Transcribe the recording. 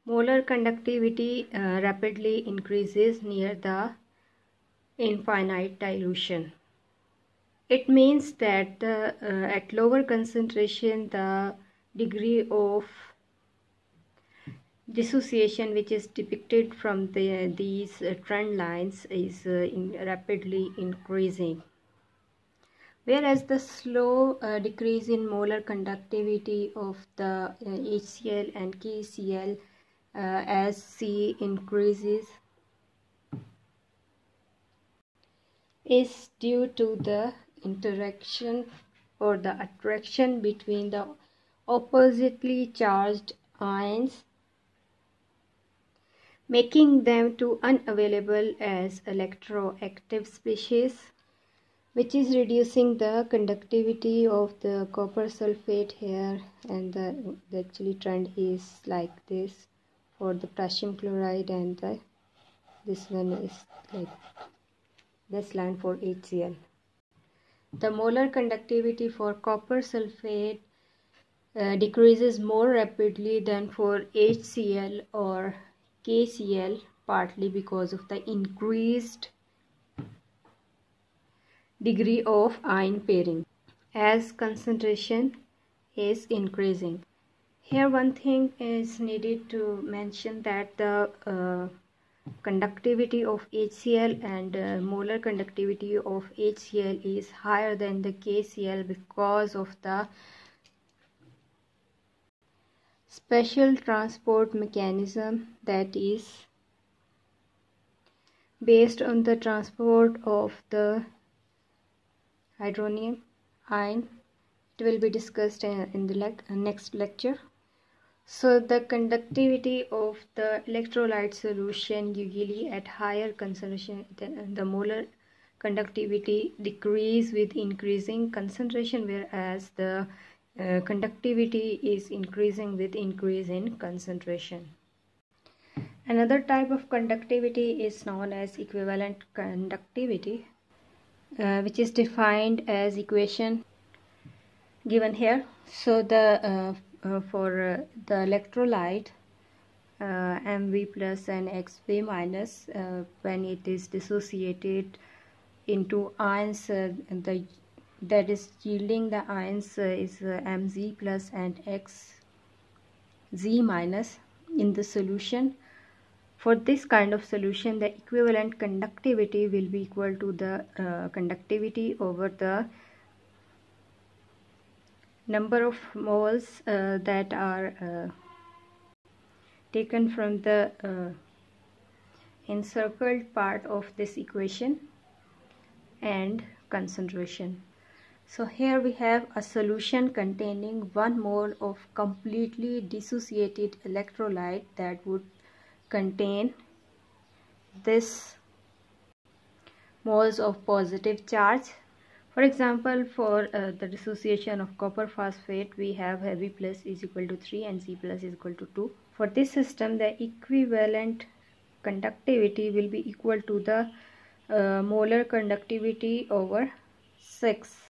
Molar conductivity rapidly increases near the infinite dilution. It means that at lower concentration the degree of dissociation which is depicted from these trend lines is rapidly increasing, whereas the slow decrease in molar conductivity of the HCl and KCl as C increases is due to the interaction or the attraction between the oppositely charged ions, making them too unavailable as electroactive species, which is reducing the conductivity of the copper sulfate here. And the actually trend is like this for the potassium chloride, and this one is like this line for HCl. The molar conductivity for copper sulfate decreases more rapidly than for HCl or KCl, partly because of the increased degree of ion pairing as concentration is increasing. Here one thing is needed to mention, that the conductivity of HCl and molar conductivity of HCl is higher than the KCl because of the special transport mechanism that is based on the transport of the hydronium ion. It will be discussed in the next lecture. So the conductivity of the electrolyte solution usually at higher concentration than the molar conductivity decrease with increasing concentration, whereas the conductivity is increasing with increase in concentration. Another type of conductivity is known as equivalent conductivity, which is defined as equation given here. So the for the electrolyte Mv plus and Xv minus, when it is dissociated into ions, that is yielding the ions is Mz plus and Xz minus in the solution. For this kind of solution, the equivalent conductivity will be equal to the conductivity over the number of moles that are taken from the encircled part of this equation and concentration. So here we have a solution containing 1 mole of completely dissociated electrolyte that would contain this moles of positive charge. For example, for the dissociation of copper phosphate, we have Hb plus is equal to 3 and Z plus is equal to 2. For this system, the equivalent conductivity will be equal to the molar conductivity over 6.